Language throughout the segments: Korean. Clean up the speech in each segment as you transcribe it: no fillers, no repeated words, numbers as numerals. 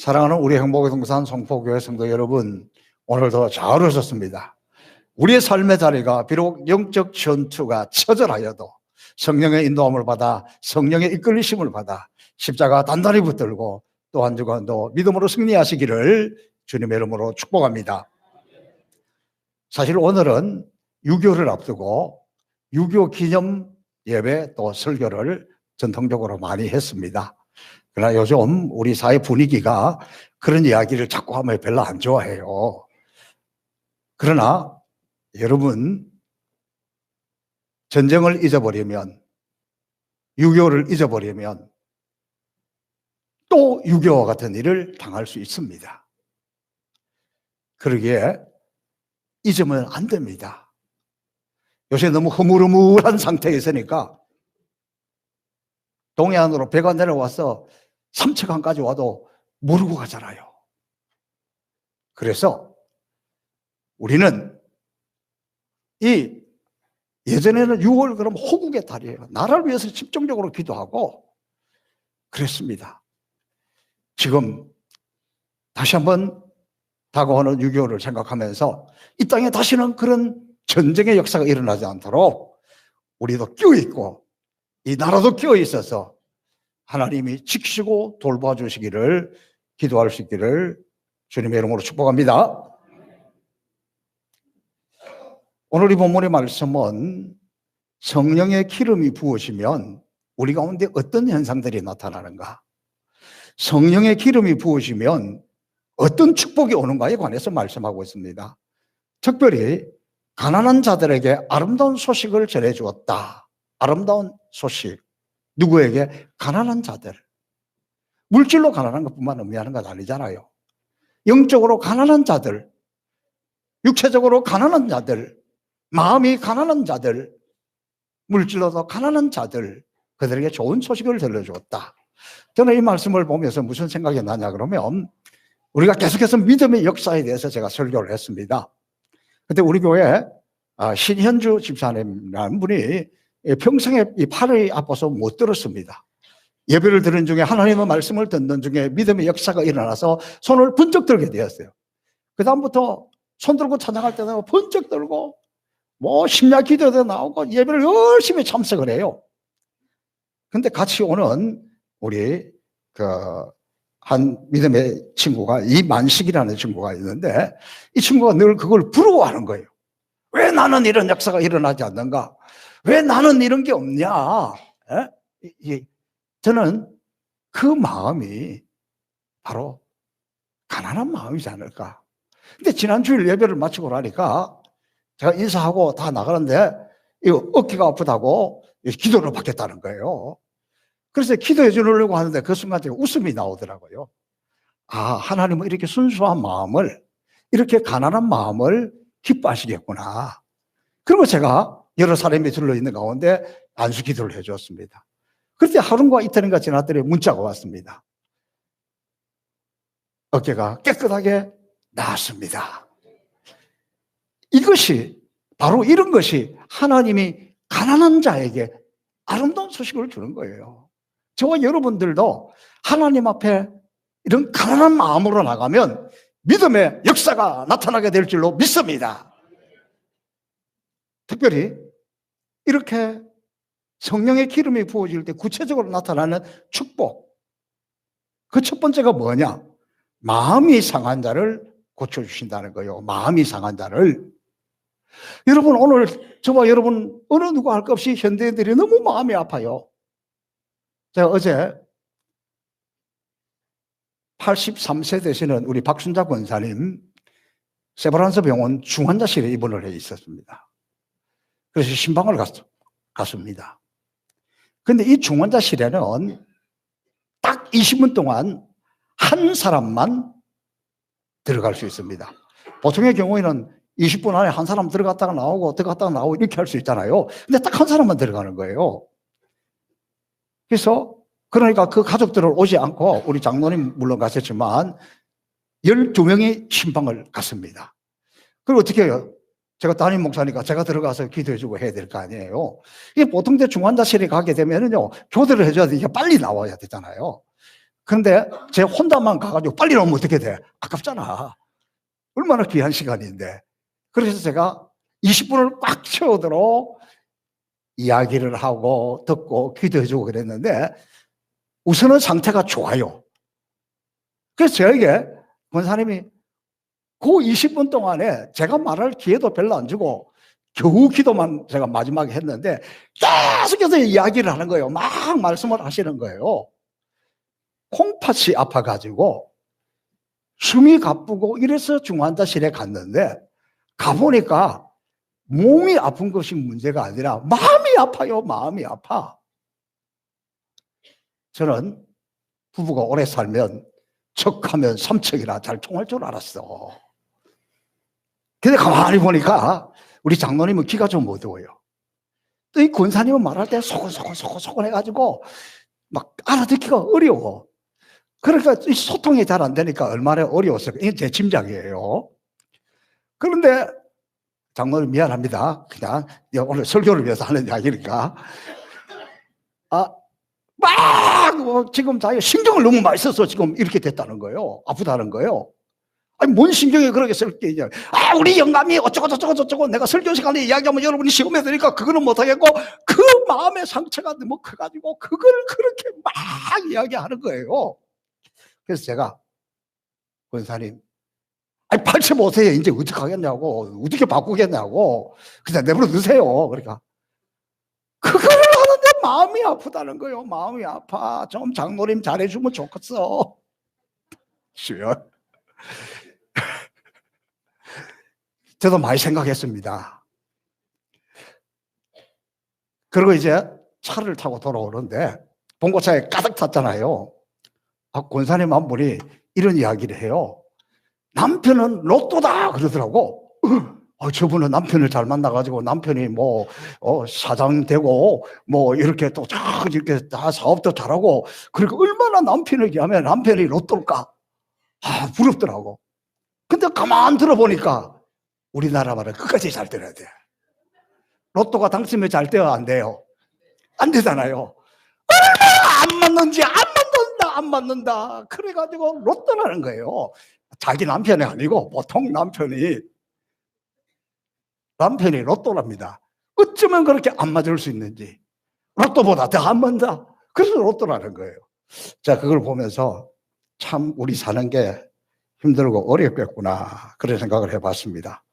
사랑하는 우리 행복의 동산 성포교회 성도 여러분, 오늘도 잘 오셨습니다. 우리의 삶의 자리가 비록 영적 전투가 처절하여도 성령의 인도함을 받아 성령의 이끌리심을 받아 십자가 단단히 붙들고 또 한 주간도 믿음으로 승리하시기를 주님의 이름으로 축복합니다. 사실 오늘은 유교를 앞두고 유교 기념 예배 또 설교를 전통적으로 많이 했습니다. 그러나 요즘 우리 사회 분위기가 그런 이야기를 자꾸 하면 별로 안 좋아해요. 그러나 여러분, 전쟁을 잊어버리면, 유교를 잊어버리면 또 유교와 같은 일을 당할 수 있습니다. 그러기에 잊으면 안 됩니다. 요새 너무 흐물흐물한 상태에 있으니까 동해안으로 배가 내려와서 삼척항까지 와도 모르고 가잖아요. 그래서 우리는 예전에는 6월 그럼 호국의 달이에요. 나라를 위해서 집중적으로 기도하고 그랬습니다. 지금 다시 한번 다가오는 6.25를 생각하면서 이 땅에 다시는 그런 전쟁의 역사가 일어나지 않도록 우리도 끼어있고 이 나라도 끼어있어서 하나님이 지키시고 돌봐주시기를 기도할 수 있기를 주님의 이름으로 축복합니다. 오늘 이 본문의 말씀은 성령의 기름이 부으시면 우리 가운데 어떤 현상들이 나타나는가, 성령의 기름이 부으시면 어떤 축복이 오는가에 관해서 말씀하고 있습니다. 특별히 가난한 자들에게 아름다운 소식을 전해주었다. 아름다운 소식. 누구에게? 가난한 자들. 물질로 가난한 것뿐만 의미하는 건 아니잖아요. 영적으로 가난한 자들, 육체적으로 가난한 자들, 마음이 가난한 자들, 물질로도 가난한 자들, 그들에게 좋은 소식을 들려주었다. 저는 이 말씀을 보면서 무슨 생각이 나냐 그러면 우리가 계속해서 믿음의 역사에 대해서 제가 설교를 했습니다. 그때 우리 교회 신현주 집사님이라는 분이 평생에 이 팔이 아파서 못 들었습니다. 예배를 드는 중에 하나님의 말씀을 듣는 중에 믿음의 역사가 일어나서 손을 번쩍 들게 되었어요. 그 다음부터 손 들고 찬양할 때는 번쩍 들고 심야 기도도 나오고 예배를 열심히 참석을 해요. 근데 같이 오는 우리 한 믿음의 친구가 이만식이라는 친구가 있는데 이 친구가 늘 그걸 부러워하는 거예요. 왜 나는 이런 역사가 일어나지 않는가? 왜 나는 이런 게 없냐? 저는 그 마음이 바로 가난한 마음이지 않을까. 근데 지난 주일 예배를 마치고 나니까 제가 인사하고 다 나가는데 어깨가 아프다고 기도를 받겠다는 거예요. 그래서 기도해 주려고 하는데 그 순간 제가 웃음이 나오더라고요. 하나님은 이렇게 순수한 마음을, 이렇게 가난한 마음을 기뻐하시겠구나. 그리고 제가 여러 사람이 들러있는 가운데 안수 기도를 해줬습니다. 그런데 하루인가 이틀인가 지났더니 문자가 왔습니다. 어깨가 깨끗하게 나았습니다. 이것이, 바로 이런 것이 하나님이 가난한 자에게 아름다운 소식을 주는 거예요. 저와 여러분들도 하나님 앞에 이런 가난한 마음으로 나가면 믿음의 역사가 나타나게 될 줄로 믿습니다. 특별히 이렇게 성령의 기름이 부어질 때 구체적으로 나타나는 축복. 그 첫 번째가 뭐냐? 마음이 상한 자를 고쳐주신다는 거예요. 마음이 상한 자를. 여러분, 오늘 저와 여러분 어느 누가 할 것 없이 현대인들이 너무 마음이 아파요. 제가 어제 83세 되시는 우리 박순자 권사님 세브란스 병원 중환자실에 입원을 해 있었습니다. 그래서 신방을 갔습니다. 그런데 이 중환자실에는 딱 20분 동안 한 사람만 들어갈 수 있습니다. 보통의 경우에는 20분 안에 한 사람 들어갔다가 나오고 들어갔다가 나오고 이렇게 할 수 있잖아요. 근데 딱 한 사람만 들어가는 거예요. 그래서 그러니까 그 가족들을 오지 않고 우리 장로님 물론 가셨지만 12명이 신방을 갔습니다. 그리고 어떻게 해요? 제가 담임 목사니까 제가 들어가서 기도해주고 해야 될 거 아니에요. 이게 보통 때 중환자실에 가게 되면은요, 교대를 해줘야 되니까 빨리 나와야 되잖아요. 그런데 제 혼자만 가가지고 빨리 나오면 어떻게 돼? 아깝잖아. 얼마나 귀한 시간인데. 그래서 제가 20분을 꽉 채우도록 이야기를 하고 듣고 기도해주고 그랬는데 우선은 상태가 좋아요. 그래서 저에게 권사님이 그 20분 동안에 제가 말할 기회도 별로 안 주고 겨우 기도만 제가 마지막에 했는데 계속해서 이야기를 하는 거예요. 막 말씀을 하시는 거예요. 콩팥이 아파가지고 숨이 가쁘고 이래서 중환자실에 갔는데 가보니까 몸이 아픈 것이 문제가 아니라 마음이 아파요. 마음이 아파. 저는 부부가 오래 살면 척하면 삼척이나 잘 통할 줄 알았어. 근데 가만히 보니까 우리 장로님은 귀가 좀 어두워요. 또 이 권사님은 말할 때 소곤소곤 해가지고 막 알아듣기가 어려워. 그러니까 이 소통이 잘 안 되니까 얼마나 어려웠을까. 이게 제 짐작이에요. 그런데 장로님 미안합니다. 그냥 오늘 설교를 위해서 하는 이야기니까. 막 지금 자기가 신경을 너무 많이 써서 지금 이렇게 됐다는 거예요. 아프다는 거예요. 아니 뭔 신경이 그렇게 쓸 게 있냐. 우리 영감이 어쩌고 내가 설교 시간에 이야기하면 여러분이 시험에 드니까 그거는 못하겠고 그 마음의 상처가 너무 커가지고 그걸 그렇게 막 이야기하는 거예요. 그래서 제가 권사님 85세에 이제 어떻게 하겠냐고 어떻게 바꾸겠냐고 그냥 내버려 두세요. 그러니까 그걸 하는데 마음이 아프다는 거예요. 마음이 아파. 좀 장로님 잘해주면 좋겠어. 주여. 저도 많이 생각했습니다. 그리고 이제 차를 타고 돌아오는데 봉고차에 가득 탔잖아요. 권사님 한 분이 이런 이야기를 해요. 남편은 로또다 그러더라고. 저분은 남편을 잘 만나가지고 남편이 사장 되고 이렇게 또 이렇게 다 사업도 잘하고 그러니까 얼마나 남편에게 하면 남편이 로또일까? 부럽더라고. 근데 가만 들어보니까 우리나라 말은 끝까지 잘 들어야 돼. 로또가 당첨이 잘 돼요, 안 돼요? 안 되잖아요. 얼마나 안 맞는지 안 맞는다. 그래가지고 로또라는 거예요. 자기 남편이 아니고 보통 남편이 로또랍니다. 어쩌면 그렇게 안 맞을 수 있는지. 로또보다 더 안 맞다. 그래서 로또라는 거예요. 자, 그걸 보면서 참 우리 사는 게 힘들고 어렵겠구나 그런 생각을 해봤습니다.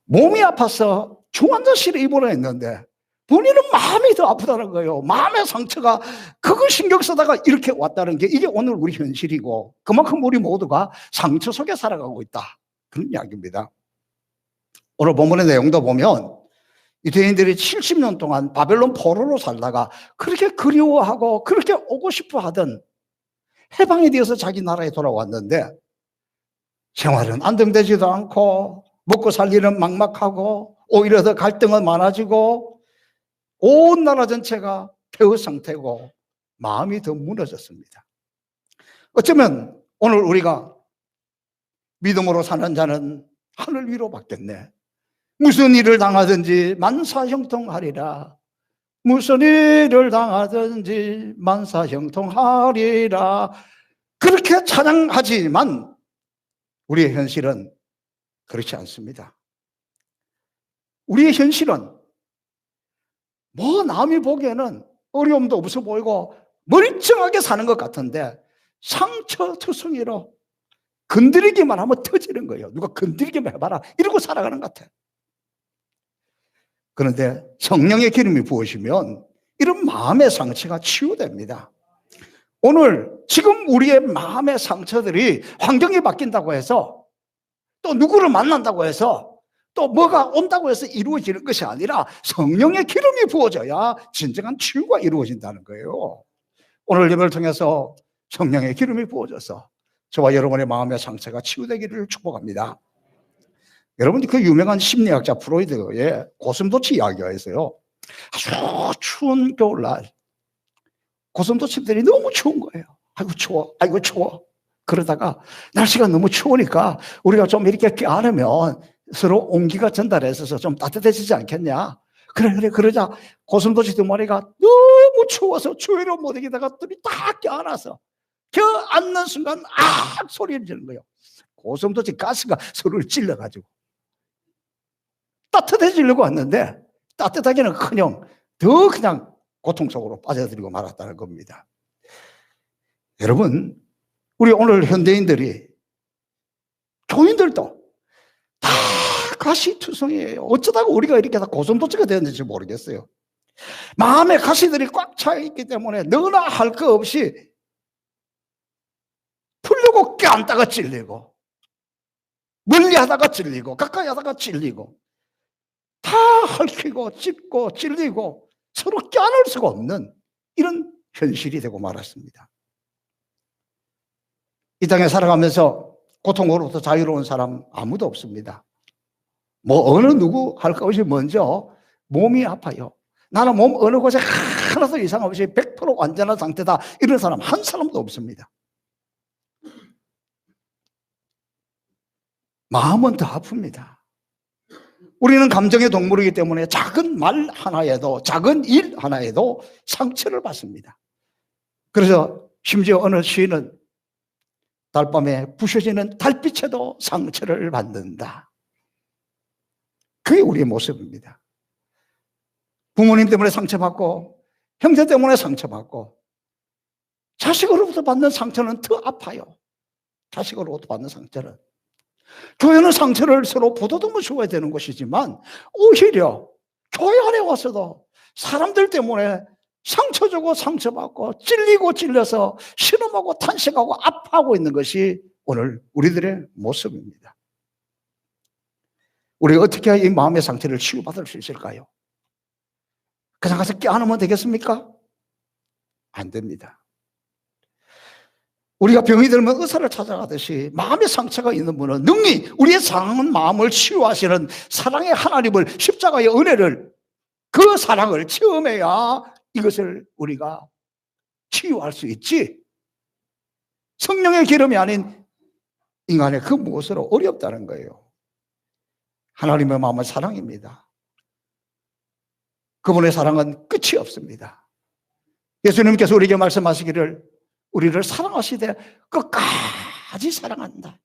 몸이 아파서 중환자실에 입원했는데 본인은 마음이 더 아프다는 거예요. 마음의 상처가 그걸 신경 쓰다가 이렇게 왔다는 게 이게 오늘 우리 현실이고 그만큼 우리 모두가 상처 속에 살아가고 있다. 그런 이야기입니다. 오늘 본문의 내용도 보면 유대인들이 70년 동안 바벨론 포로로 살다가 그렇게 그리워하고 그렇게 오고 싶어 하던 해방이 되어서 자기 나라에 돌아왔는데 생활은 안정되지도 않고 먹고 살 일은 막막하고 오히려 더 갈등은 많아지고 온 나라 전체가 폐허 상태고 마음이 더 무너졌습니다. 어쩌면 오늘 우리가 믿음으로 사는 자는 하늘 위로 받겠네. 무슨 일을 당하든지 만사형통하리라. 무슨 일을 당하든지 만사형통하리라. 그렇게 찬양하지만 우리의 현실은 그렇지 않습니다. 우리의 현실은 남이 보기에는 어려움도 없어 보이고 멀쩡하게 사는 것 같은데 상처투성이로 건드리기만 하면 터지는 거예요. 누가 건드리기만 해봐라 이러고 살아가는 것 같아요. 그런데 성령의 기름이 부으시면 이런 마음의 상처가 치유됩니다. 오늘 지금 우리의 마음의 상처들이 환경이 바뀐다고 해서 또 누구를 만난다고 해서 또 뭐가 온다고 해서 이루어지는 것이 아니라 성령의 기름이 부어져야 진정한 치유가 이루어진다는 거예요. 오늘 예배를 통해서 성령의 기름이 부어져서 저와 여러분의 마음의 상처가 치유되기를 축복합니다. 여러분이 그 유명한 심리학자 프로이드의 고슴도치 이야기가 있어요. 아주 추운 겨울날 고슴도치들이 너무 추운 거예요. 아이고 추워, 아이고 추워. 그러다가 날씨가 너무 추우니까 우리가 좀 이렇게 껴안으면 서로 온기가 전달해서 좀 따뜻해지지 않겠냐. 그래 그러자 고슴도치 두 마리가 너무 추워서 추위로 못 이기다가 둘이 딱 껴안아서 겨 앉는 순간 소리를 지르는 거예요. 고슴도치 가스가 서로를 찔러가지고 따뜻해지려고 왔는데 따뜻하기는커녕 더 그냥 고통 속으로 빠져들고 말았다는 겁니다. 여러분, 우리 오늘 현대인들이, 교인들도 다 가시투성이에요. 어쩌다가 우리가 이렇게 다 고슴도치가 되었는지 모르겠어요. 마음에 가시들이 꽉 차 있기 때문에 너나 할 거 없이 풀려고 껴안다가 찔리고, 멀리 하다가 찔리고, 가까이 하다가 찔리고, 다 헐키고 찢고 찔리고 서로 껴안을 수가 없는 이런 현실이 되고 말았습니다. 이 땅에 살아가면서 고통으로부터 자유로운 사람 아무도 없습니다. 뭐 어느 누구 할 것 없이 먼저 몸이 아파요. 나는 몸 어느 곳에 하나도 이상 없이 100% 완전한 상태다, 이런 사람 한 사람도 없습니다. 마음은 더 아픕니다. 우리는 감정의 동물이기 때문에 작은 말 하나에도, 작은 일 하나에도 상처를 받습니다. 그래서 심지어 어느 시인은 달밤에 부셔지는 달빛에도 상처를 받는다. 그게 우리의 모습입니다. 부모님 때문에 상처받고, 형제 때문에 상처받고, 자식으로부터 받는 상처는 더 아파요. 자식으로부터 받는 상처는. 교회는 상처를 서로 보다듬어 주어야 되는 것이지만, 오히려 교회 안에 와서도 사람들 때문에 상처 주고 상처받고 찔리고 찔려서 신음하고 탄식하고 아파하고 있는 것이 오늘 우리들의 모습입니다. 우리가 어떻게 이 마음의 상처를 치유받을 수 있을까요? 그냥 가서 껴안으면 되겠습니까? 안 됩니다. 우리가 병이 들면 의사를 찾아가듯이 마음의 상처가 있는 분은 능히 우리의 상한 마음을 치유하시는 사랑의 하나님을, 십자가의 은혜를, 그 사랑을 체험해야 이것을 우리가 치유할 수 있지, 성령의 기름이 아닌 인간의 그 무엇으로 어렵다는 거예요. 하나님의 마음은 사랑입니다. 그분의 사랑은 끝이 없습니다. 예수님께서 우리에게 말씀하시기를 우리를 사랑하시되 끝까지 사랑한다.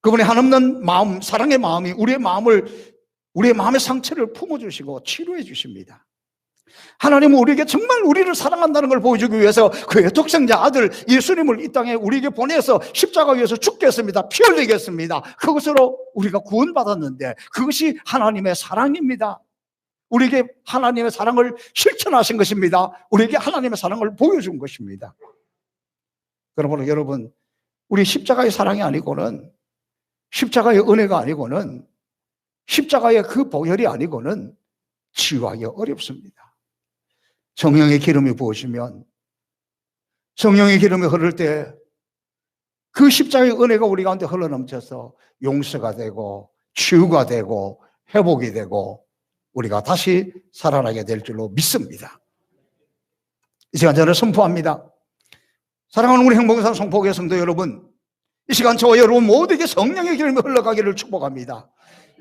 그분의 한없는 마음, 사랑의 마음이 우리의 마음의 상처를 품어주시고 치료해 주십니다. 하나님은 우리에게 정말 우리를 사랑한다는 걸 보여주기 위해서 그의 독생자 아들 예수님을 이 땅에 우리에게 보내서 십자가 위에서 죽겠습니다. 피 흘리겠습니다. 그것으로 우리가 구원받았는데 그것이 하나님의 사랑입니다. 우리에게 하나님의 사랑을 실천하신 것입니다. 우리에게 하나님의 사랑을 보여준 것입니다. 그러므로 여러분, 우리 십자가의 사랑이 아니고는, 십자가의 은혜가 아니고는, 십자가의 그 보혈이 아니고는 치유하기 어렵습니다. 성령의 기름이 부어지면, 성령의 기름이 흐를 때 그 십자가의 은혜가 우리 가운데 흘러넘쳐서 용서가 되고 치유가 되고 회복이 되고 우리가 다시 살아나게 될 줄로 믿습니다. 이 시간 저는 선포합니다. 사랑하는 우리 행복산 성포교회 성도 여러분, 이 시간 저와 여러분 모두에게 성령의 기름이 흘러가기를 축복합니다.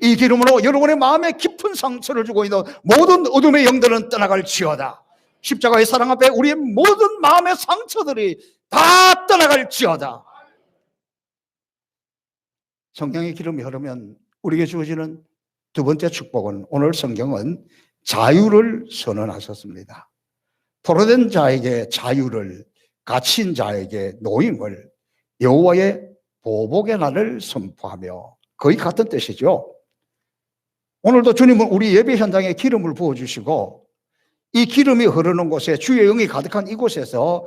이 기름으로 여러분의 마음에 깊은 상처를 주고 있는 모든 어둠의 영들은 떠나갈지어다. 십자가의 사랑 앞에 우리의 모든 마음의 상처들이 다 떠나갈지어다. 성령의 기름이 흐르면 우리에게 주어지는 두 번째 축복은, 오늘 성경은 자유를 선언하셨습니다. 포로된 자에게 자유를, 갇힌 자에게 노임을, 여호와의 보복의 날을 선포하며, 거의 같은 뜻이죠. 오늘도 주님은 우리 예배 현장에 기름을 부어주시고 이 기름이 흐르는 곳에, 주의 영이 가득한 이곳에서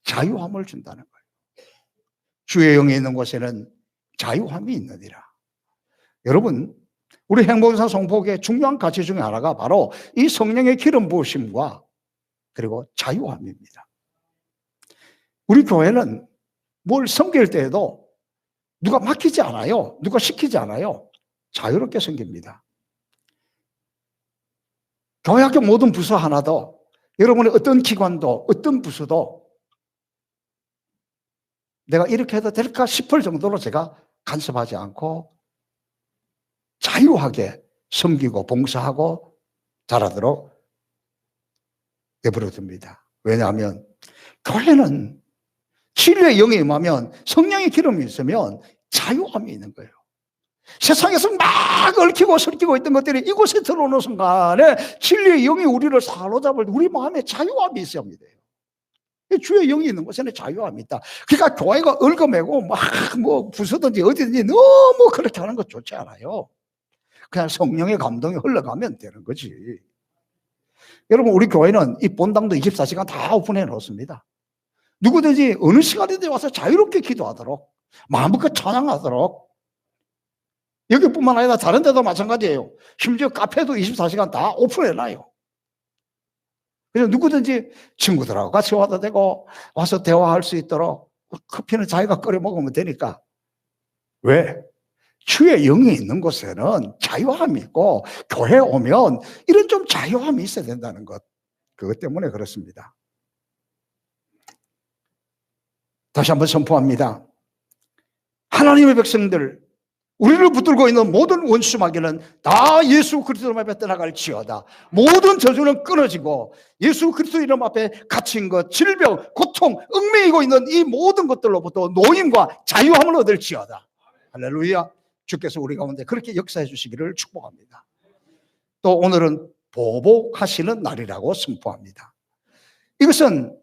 자유함을 준다는 거예요. 주의 영이 있는 곳에는 자유함이 있느니라. 여러분, 우리 행복산 성포교의 중요한 가치 중에 하나가 바로 이 성령의 기름 부으심과 그리고 자유함입니다. 우리 교회는 뭘 섬길 때에도 누가 맡기지 않아요. 누가 시키지 않아요. 자유롭게 섬깁니다. 교회학교 모든 부서 하나도, 여러분의 어떤 기관도, 어떤 부서도 내가 이렇게 해도 될까 싶을 정도로 제가 간섭하지 않고 자유하게 섬기고 봉사하고 잘하도록 내버려 둡니다. 왜냐하면 교회는 진리의 영이 임하면, 성령의 기름이 있으면 자유함이 있는 거예요. 세상에서 막 얽히고 설키고 있던 것들이 이곳에 들어오는 순간에 진리의 영이 우리를 사로잡을 때 우리 마음에 자유함이 있어야 합니다. 주의 영이 있는 곳에는 자유함이 있다. 그러니까 교회가 얽어매고 막 뭐 부서든지 어디든지 너무 그렇게 하는 것 좋지 않아요. 그냥 성령의 감동이 흘러가면 되는 거지. 여러분, 우리 교회는 이 본당도 24시간 다 오픈해 놓습니다. 누구든지 어느 시간이든 와서 자유롭게 기도하도록, 마음껏 찬양하도록. 여기뿐만 아니라 다른 데도 마찬가지예요. 심지어 카페도 24시간 다 오픈해놔요. 그래서 누구든지 친구들하고 같이 와도 되고 와서 대화할 수 있도록, 커피는 자기가 끓여 먹으면 되니까. 왜? 주의 영이 있는 곳에는 자유함이 있고, 교회에 오면 이런 좀 자유함이 있어야 된다는 것, 그것 때문에 그렇습니다. 다시 한번 선포합니다. 하나님의 백성들, 우리를 붙들고 있는 모든 원수 마귀는 다 예수 그리스도 이름 앞에 떠나갈지어다. 모든 저주는 끊어지고 예수 그리스도 이름 앞에 갇힌 것, 질병, 고통, 얽매이고 있는 이 모든 것들로부터 노임과 자유함을 얻을지어다. 할렐루야. 주께서 우리 가운데 그렇게 역사해 주시기를 축복합니다. 또 오늘은 보복하시는 날이라고 선포합니다. 이것은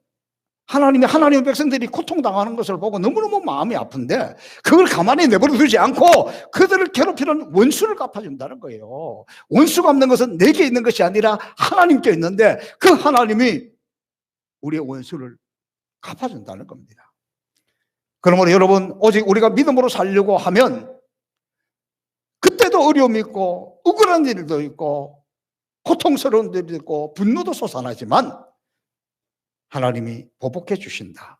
하나님의 백성들이 고통당하는 것을 보고 너무너무 마음이 아픈데, 그걸 가만히 내버려 두지 않고 그들을 괴롭히는 원수를 갚아준다는 거예요. 원수 갚는 것은 내게 있는 것이 아니라 하나님께 있는데, 그 하나님이 우리의 원수를 갚아준다는 겁니다. 그러므로 여러분, 오직 우리가 믿음으로 살려고 하면 그때도 어려움이 있고 억울한 일도 있고 고통스러운 일도 있고 분노도 솟아나지만 하나님이 보복해 주신다.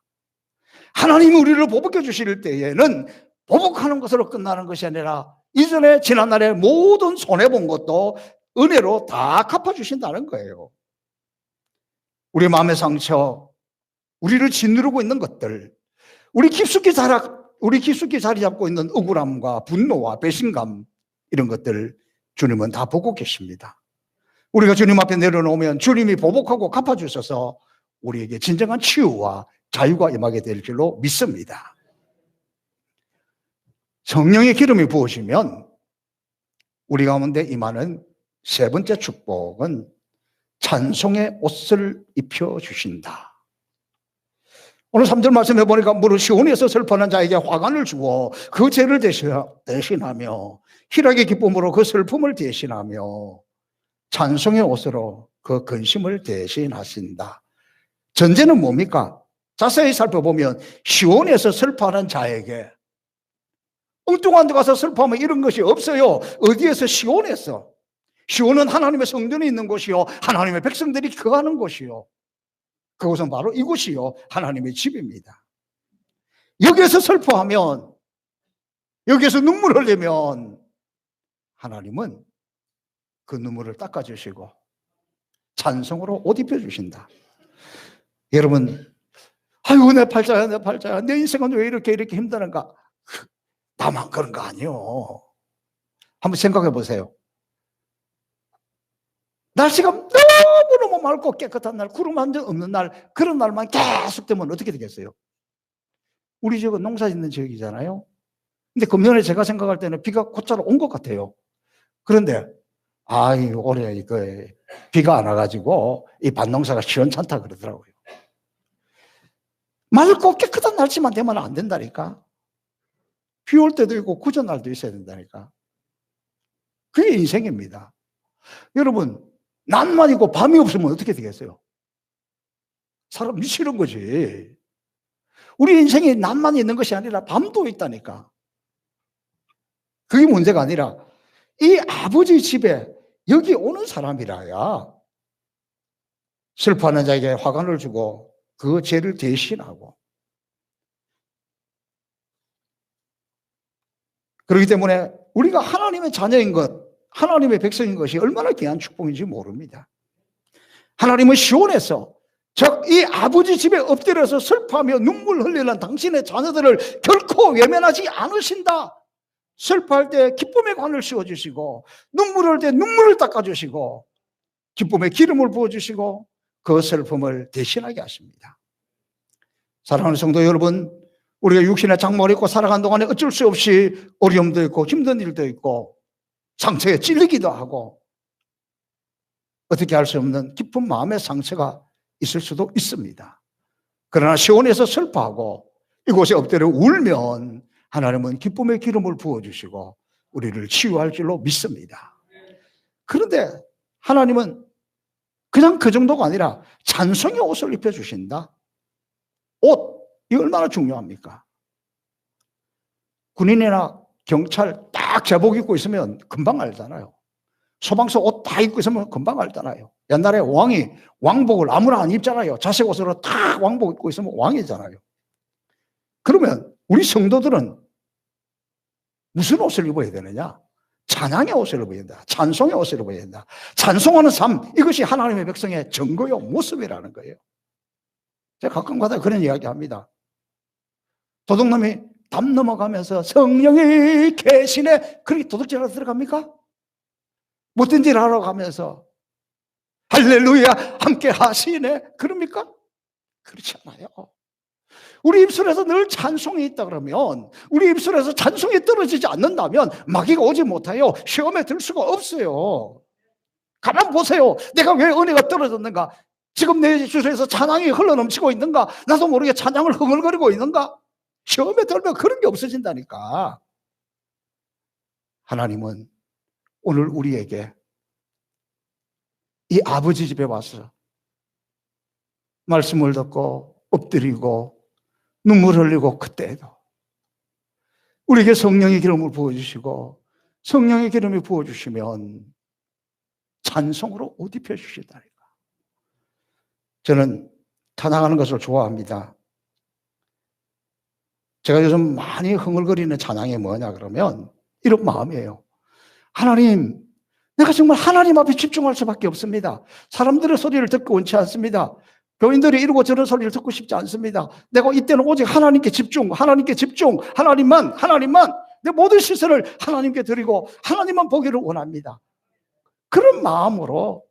하나님이 우리를 보복해 주실 때에는 보복하는 것으로 끝나는 것이 아니라 이전에 지난날에 모든 손해본 것도 은혜로 다 갚아주신다는 거예요. 우리 마음의 상처, 우리를 짓누르고 있는 것들, 우리 깊숙이 자리 잡고 있는 억울함과 분노와 배신감, 이런 것들 주님은 다 보고 계십니다. 우리가 주님 앞에 내려놓으면 주님이 보복하고 갚아주셔서 우리에게 진정한 치유와 자유가 임하게 될 줄로 믿습니다. 성령의 기름이 부어지면 우리 가운데 임하는 세 번째 축복은 찬송의 옷을 입혀주신다. 오늘 3절 말씀해 보니까 무릇 시온에서 슬퍼하는 자에게 화관을 주고 그 죄를 대신하며 희락의 기쁨으로 그 슬픔을 대신하며 찬송의 옷으로 그 근심을 대신하신다. 전제는 뭡니까? 자세히 살펴보면 시온에서 슬퍼하는 자에게, 엉뚱한 데 가서 슬퍼하면 이런 것이 없어요. 어디에서? 시온에서. 시온은 하나님의 성전이 있는 곳이요, 하나님의 백성들이 거하는 곳이요, 그곳은 바로 이곳이요, 하나님의 집입니다. 여기에서 슬퍼하면, 여기에서 눈물 흘리면 하나님은 그 눈물을 닦아주시고 찬송으로 옷 입혀주신다. 여러분, 아유 내 팔자야 내 인생은 왜 이렇게 힘드는가? 나만 그런 거 아니요. 한번 생각해 보세요. 날씨가 너무너무 맑고 깨끗한 날, 구름 한 점 없는 날, 그런 날만 계속 되면 어떻게 되겠어요? 우리 지역은 농사 짓는 지역이잖아요. 근데 금년에 제가 생각할 때는 비가 곧잘 온 것 같아요. 그런데 올해 비가 안 와가지고 이 밭농사가 시원찮다 그러더라고요. 맑고 깨끗한 날씨만 되면 안 된다니까. 비 올 때도 있고 구전 날도 있어야 된다니까. 그게 인생입니다. 여러분, 낮만 있고 밤이 없으면 어떻게 되겠어요? 사람 미치는 거지. 우리 인생에 낮만 있는 것이 아니라 밤도 있다니까. 그게 문제가 아니라 이 아버지 집에 여기 오는 사람이라야 슬퍼하는 자에게 화관을 주고 그 죄를 대신하고, 그렇기 때문에 우리가 하나님의 자녀인 것, 하나님의 백성인 것이 얼마나 귀한 축복인지 모릅니다. 하나님은 시온에서, 즉 이 아버지 집에 엎드려서 슬퍼하며 눈물 흘리는 당신의 자녀들을 결코 외면하지 않으신다. 슬퍼할 때 기쁨의 관을 씌워주시고, 눈물 흘릴 때 눈물을 닦아주시고, 기쁨의 기름을 부어주시고 그 슬픔을 대신하게 하십니다. 사랑하는 성도 여러분, 우리가 육신의 장막을 입고 살아가는 동안에 어쩔 수 없이 어려움도 있고 힘든 일도 있고 상처에 찔리기도 하고 어떻게 할 수 없는 깊은 마음의 상처가 있을 수도 있습니다. 그러나 시온에서 슬퍼하고 이곳에 엎드려 울면 하나님은 기쁨의 기름을 부어주시고 우리를 치유할 줄로 믿습니다. 그런데 하나님은 그냥 그 정도가 아니라 찬송의 옷을 입혀주신다. 옷, 이거 얼마나 중요합니까? 군인이나 경찰 딱 제복 입고 있으면 금방 알잖아요. 소방서 옷 다 입고 있으면 금방 알잖아요. 옛날에 왕이 왕복을 아무나 안 입잖아요. 자색 옷으로 딱 왕복 입고 있으면 왕이잖아요. 그러면 우리 성도들은 무슨 옷을 입어야 되느냐? 찬양의 옷을 입어야 된다. 찬송의 옷을 입어야 된다. 찬송하는 삶, 이것이 하나님의 백성의 증거요 모습이라는 거예요. 제가 가끔가다 그런 이야기 합니다. 도둑놈이 담 넘어가면서 성령이 계시네, 그렇게 도둑질하러 들어갑니까? 못된 일 하러 가면서 할렐루야 함께 하시네, 그럽니까? 그렇지 않아요. 우리 입술에서 늘 찬송이 있다 그러면, 우리 입술에서 찬송이 떨어지지 않는다면 마귀가 오지 못해요. 시험에 들 수가 없어요. 가만 보세요. 내가 왜 은혜가 떨어졌는가? 지금 내 입술에서 찬양이 흘러넘치고 있는가? 나도 모르게 찬양을 흥얼거리고 있는가? 시험에 들면 그런 게 없어진다니까. 하나님은 오늘 우리에게 이 아버지 집에 와서 말씀을 듣고 엎드리고 눈물 흘리고 그때에도 우리에게 성령의 기름을 부어주시고, 성령의 기름이 부어주시면 찬송으로 옷 입혀주신다니까. 저는 찬양하는 것을 좋아합니다. 제가 요즘 많이 흥얼거리는 찬양이 뭐냐 그러면 이런 마음이에요. 하나님, 내가 정말 하나님 앞에 집중할 수밖에 없습니다. 사람들의 소리를 듣고 원치 않습니다. 교인들이 이러고 저런 소리를 듣고 싶지 않습니다. 내가 이때는 오직 하나님께 집중, 하나님께 집중, 하나님만, 내 모든 시선을 하나님께 드리고 하나님만 보기를 원합니다. 그런 마음으로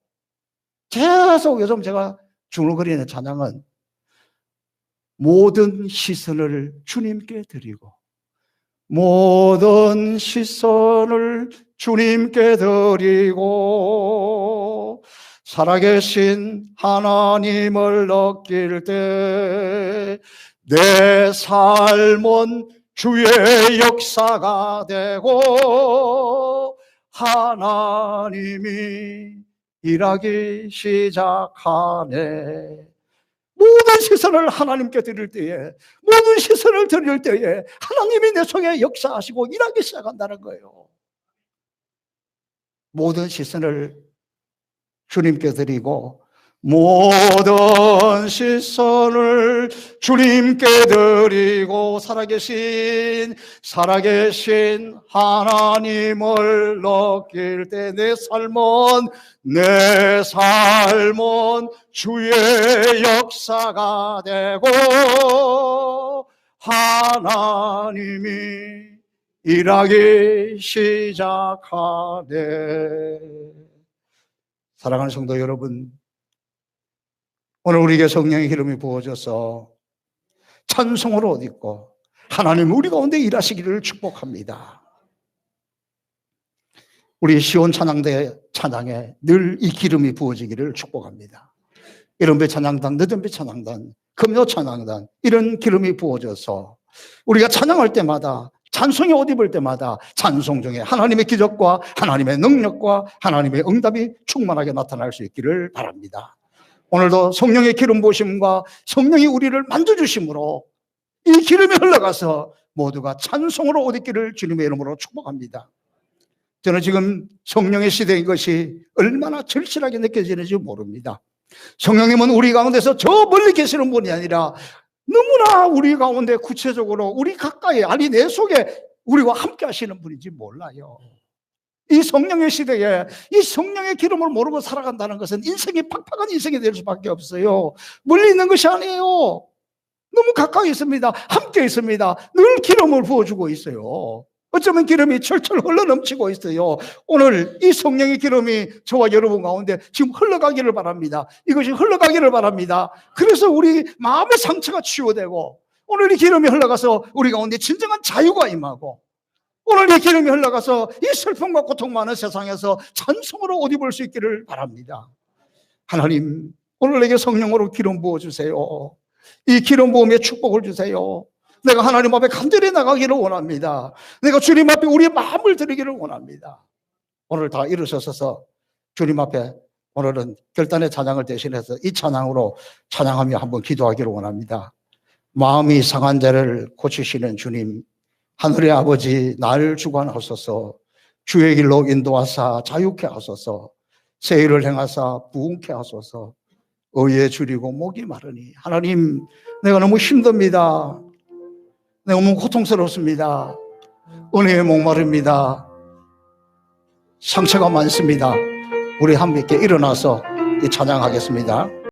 계속 요즘 제가 중얼거리는 찬양은 모든 시선을 주님께 드리고, 모든 시선을 주님께 드리고, 살아계신 하나님을 느낄 때 내 삶은 주의 역사가 되고 하나님이 일하기 시작하네. 모든 시선을 하나님께 드릴 때에, 모든 시선을 드릴 때에 하나님이 내 속에 역사하시고 일하기 시작한다는 거예요. 모든 시선을 주님께 드리고, 모든 시선을 주님께 드리고, 살아계신 하나님을 느낄 때 내 삶은 주의 역사가 되고 하나님이 일하기 시작하네. 사랑하는 성도 여러분, 오늘 우리에게 성령의 기름이 부어져서 찬송으로 옷 입고 하나님 우리 가운데 일하시기를 축복합니다. 우리 시온 찬양대 찬양에 늘 이 기름이 부어지기를 축복합니다. 이른배 찬양단, 늦은배 찬양단, 금요 찬양단, 이런 기름이 부어져서 우리가 찬양할 때마다, 찬송에 옷 입을 때마다 찬송 중에 하나님의 기적과 하나님의 능력과 하나님의 응답이 충만하게 나타날 수 있기를 바랍니다. 오늘도 성령의 기름 부으심과 성령이 우리를 만져주심으로 이 기름이 흘러가서 모두가 찬송으로 옷 입기를 주님의 이름으로 축복합니다. 저는 지금 성령의 시대인 것이 얼마나 절실하게 느껴지는지 모릅니다. 성령님은 우리 가운데서 저 멀리 계시는 분이 아니라 너무나 우리 가운데 구체적으로 우리 가까이, 아니 내 속에 우리와 함께 하시는 분인지 몰라요. 이 성령의 시대에 이 성령의 기름을 모르고 살아간다는 것은 인생이 팍팍한 인생이 될 수밖에 없어요. 멀리 있는 것이 아니에요. 너무 가까이 있습니다. 함께 있습니다. 늘 기름을 부어주고 있어요. 어쩌면 기름이 철철 흘러넘치고 있어요. 오늘 이 성령의 기름이 저와 여러분 가운데 지금 흘러가기를 바랍니다. 이것이 흘러가기를 바랍니다. 그래서 우리 마음의 상처가 치유되고, 오늘 이 기름이 흘러가서 우리 가운데 진정한 자유가 임하고, 오늘 이 기름이 흘러가서 이 슬픔과 고통 많은 세상에서 찬송으로 옷 입을 수 있기를 바랍니다. 하나님, 오늘 내게 성령으로 기름 부어주세요. 이 기름 부음에 축복을 주세요. 내가 하나님 앞에 간절히 나가기를 원합니다. 내가 주님 앞에 우리의 마음을 드리기를 원합니다. 오늘 다 일어서서 주님 앞에 오늘은 결단의 찬양을 대신해서 이 찬양으로 찬양하며 한번 기도하기를 원합니다. 마음이 상한 자를 고치시는 주님, 하늘의 아버지, 날 주관하소서. 주의 길로 인도하사 자유케 하소서. 새 일을 행하사 부흥케 하소서. 의에 줄이고 목이 마르니, 하나님, 내가 너무 힘듭니다. 내가 너무 고통스럽습니다. 은혜에 목마릅니다. 상처가 많습니다. 우리 함께 일어나서 이 찬양하겠습니다.